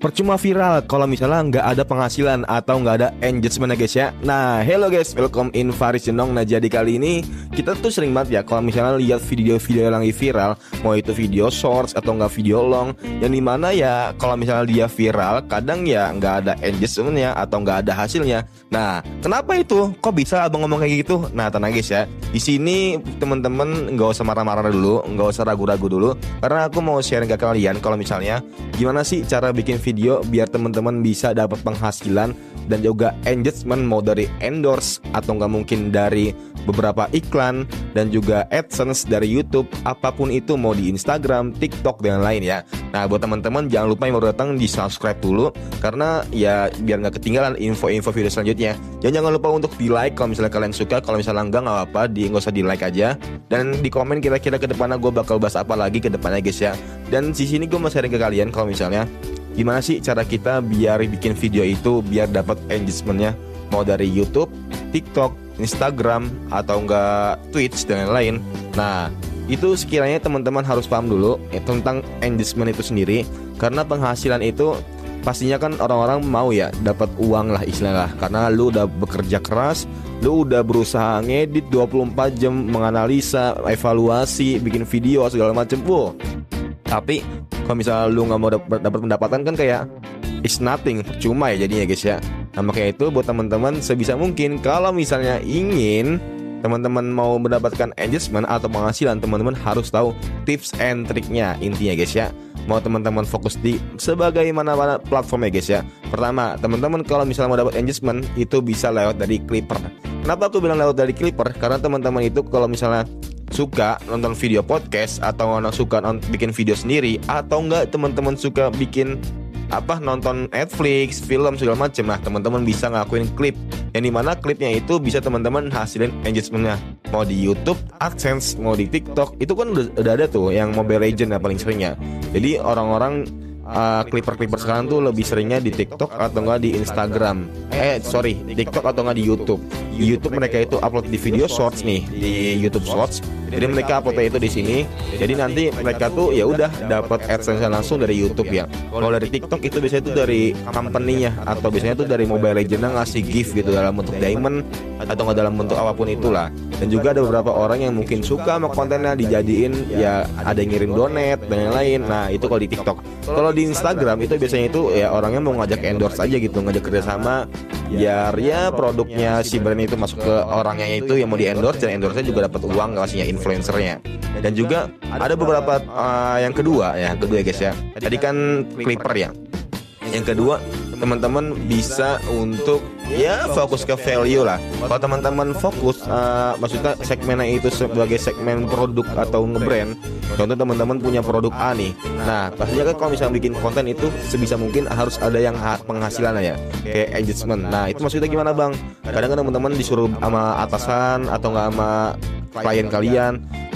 percuma viral kalau misalnya nggak ada penghasilan atau nggak ada engagement ya guys ya. Nah, hello guys, welcome in Faris Jenong. Nah, jadi kali ini kita tuh sering banget ya kalau misalnya lihat video-video yang lagi viral, mau itu video shorts atau nggak video long, yang dimana ya kalau misalnya dia viral, kadang ya nggak ada engagementnya atau nggak ada hasilnya. Nah, kenapa itu? Kok bisa abang ngomong kayak gitu? Nah, tenang guys ya. Di sini teman-teman nggak usah marah-marah dulu, nggak usah ragu-ragu dulu, karena aku mau sharing ke kalian kalau misalnya gimana sih cara bikin video biar teman-teman bisa dapat penghasilan dan juga engagement, mau dari endorse atau nggak mungkin dari beberapa iklan dan juga AdSense dari YouTube, apapun itu, mau di Instagram, TikTok dan lain ya. Nah, buat teman-teman jangan lupa yang baru datang di subscribe dulu, karena ya biar nggak ketinggalan info-info video selanjutnya. Dan jangan lupa untuk di like kalau misalnya kalian suka, kalau misalnya enggak nggak apa-apa, nggak usah di like aja. Dan di komen kira-kira ke depannya gue bakal bahas apa lagi ke depannya guys ya. Dan di sini gue mau sharing ke kalian kalau misalnya gimana sih cara kita biar bikin video itu biar dapat engagementnya, mau dari YouTube, TikTok, Instagram atau enggak Twitch dan lain-lain. Nah, itu sekiranya teman-teman harus paham dulu tentang engagement itu sendiri, karena penghasilan itu pastinya kan orang-orang mau ya dapat uang lah istilahnya, karena lu udah bekerja keras, lu udah berusaha ngedit 24 jam, menganalisa, evaluasi, bikin video segala macem. Wow. Tapi kalau misalnya lu nggak mau dapat pendapatan kan kayak it's nothing, percuma ya jadinya guys ya. Nah, makanya itu buat teman-teman sebisa mungkin kalau misalnya ingin teman-teman mau mendapatkan engagement atau penghasilan, teman-teman harus tahu tips and triknya intinya guys ya. Mau teman-teman fokus di sebagaimana platformnya guys ya. Pertama, teman-teman kalau misalnya mau dapat engagement itu bisa lewat dari Clipper. Kenapa aku bilang lewat dari Clipper? Karena teman-teman itu kalau misalnya suka nonton video podcast atau suka bikin video sendiri, atau enggak teman-teman suka bikin nonton Netflix, film segala macam, nah teman-teman bisa ngakuin klip, yang dimana klipnya itu bisa teman-teman hasilin engagementnya, mau di YouTube, AdSense, mau di TikTok, itu kan udah ada tuh yang Mobile Legends ya paling seringnya. Jadi orang-orang Clipper sekarang tuh lebih seringnya di TikTok atau enggak di Instagram. TikTok atau enggak di YouTube. Di YouTube mereka itu upload di video shorts nih, di YouTube Shorts. Jadi mereka uploadnya itu di sini. Jadi nanti mereka tuh ya udah dapat AdSense langsung dari YouTube ya. Kalau dari TikTok itu biasanya itu dari company-nya, atau biasanya itu dari Mobile Legends ngasih gift gitu dalam bentuk diamond atau enggak dalam bentuk apapun itulah. Dan juga ada beberapa orang yang mungkin suka sama kontennya dijadiin ya, ada yang ngirim donate dan lain-lain. Nah, itu kalau di TikTok. Kalau di Instagram itu biasanya itu ya orangnya mau ngajak endorse aja gitu, ngajak kerjasama biar ya produknya si brand itu masuk ke orangnya itu yang mau di endorse, dan endorse-nya juga dapat uang pastinya influencernya. Dan juga ada beberapa yang kedua ya guys ya. Tadi kan Clipper ya. Yang kedua, teman-teman bisa untuk ya fokus ke value lah. Kalau teman-teman fokus maksudnya segmennya itu sebagai segmen produk atau ngebrand. Contoh teman-teman punya produk A nih. Nah, pastinya kan kalau misalnya bikin konten itu sebisa mungkin harus ada yang penghasilan ya, kayak engagement. Nah, itu maksudnya gimana bang? Kadang kan teman-teman disuruh sama atasan atau nggak sama klien kalian,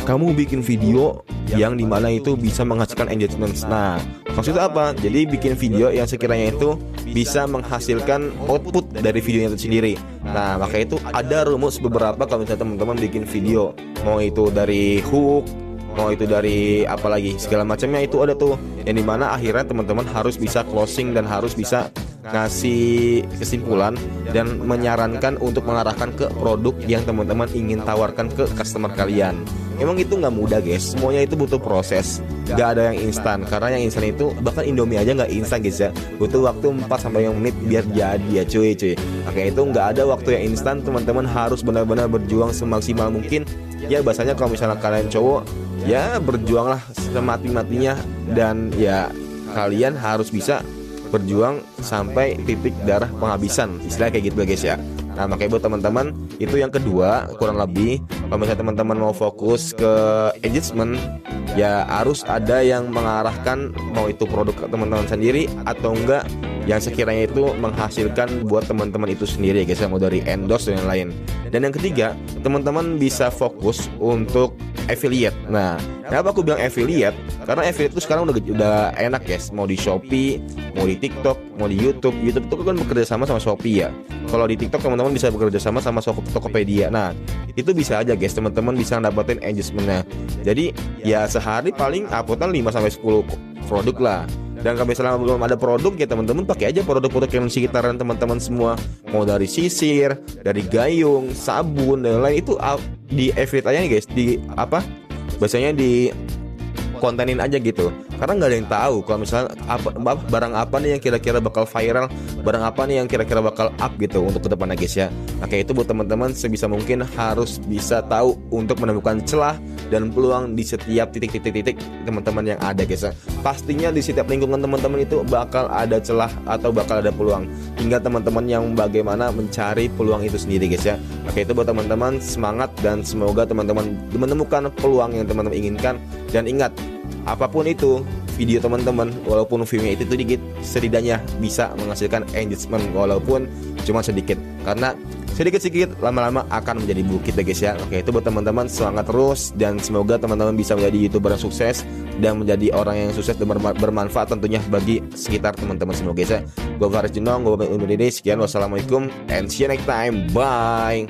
kamu bikin video yang dimana itu bisa menghasilkan engagement. Nah, maksudnya apa? Jadi bikin video yang sekiranya itu bisa menghasilkan output dari videonya itu sendiri. Nah, maka itu ada rumus beberapa kalau misalnya teman-teman bikin video, mau itu dari hook, mau itu dari apa lagi segala macamnya, itu ada tuh yang dimana akhirnya teman-teman harus bisa closing dan harus bisa ngasih kesimpulan dan menyarankan untuk mengarahkan ke produk yang teman-teman ingin tawarkan ke customer kalian. Emang itu nggak mudah guys, semuanya itu butuh proses, nggak ada yang instan. Karena yang instan itu bahkan Indomie aja nggak instan guys ya, butuh waktu 4-5 menit biar jadi ya cuy. Makanya itu nggak ada waktu yang instan, teman-teman harus benar-benar berjuang semaksimal mungkin. Ya bahasanya kalau misalnya kalian cowok, ya berjuanglah semati-matinya, dan ya kalian harus bisa berjuang sampai titik darah penghabisan, istilah kayak gitu guys ya. Nah, makanya buat teman-teman itu yang kedua kurang lebih, kalau misalnya teman-teman mau fokus ke engagement, ya harus ada yang mengarahkan, mau itu produk teman-teman sendiri atau enggak yang sekiranya itu menghasilkan buat teman-teman itu sendiri guys ya, mau dari endorse dan lain. Dan yang ketiga, teman-teman bisa fokus untuk affiliate. Nah, kenapa aku bilang affiliate? Karena affiliate itu sekarang udah enak guys, mau di Shopee, mau di TikTok, mau di YouTube. YouTube itu kan bekerja sama Shopee ya. Kalau di TikTok teman-teman bisa bekerja sama Tokopedia. Nah, itu bisa aja guys, teman-teman bisa dapetin engagementnya. Jadi ya sehari paling uploadan 5-10 produk lah. Dan kalau misalnya belum ada produk ya teman-teman pakai aja produk-produk yang sekitaran teman-teman semua. Mau dari sisir, dari gayung, sabun dan lain itu di affiliate aja nih guys. Di apa? Biasanya di kontenin aja gitu, karena nggak ada yang tahu kalau misalnya barang apa nih yang kira-kira bakal viral, barang apa nih yang kira-kira bakal up gitu untuk ke depannya guys ya. Nah kayak itu buat teman-teman sebisa mungkin harus bisa tahu untuk menemukan celah dan peluang di setiap titik-titik teman-teman yang ada guys ya. Pastinya di setiap lingkungan teman-teman itu bakal ada celah atau bakal ada peluang, tinggal teman-teman yang bagaimana mencari peluang itu sendiri guys ya. Nah kayak itu buat teman-teman, semangat dan semoga teman-teman menemukan peluang yang teman-teman inginkan. Dan ingat, apapun itu video teman-teman, walaupun viewnya itu sedikit, setidaknya bisa menghasilkan engagement walaupun cuma sedikit, karena sedikit-sedikit lama-lama akan menjadi bukit ya guys ya. Oke, itu buat teman-teman, semangat terus dan semoga teman-teman bisa menjadi YouTuber yang sukses dan menjadi orang yang sukses dan bermanfaat tentunya bagi sekitar teman-teman semua guys ya. Gue Faris Junong, gue undur diri, sekian, wassalamualaikum and see you next time, bye.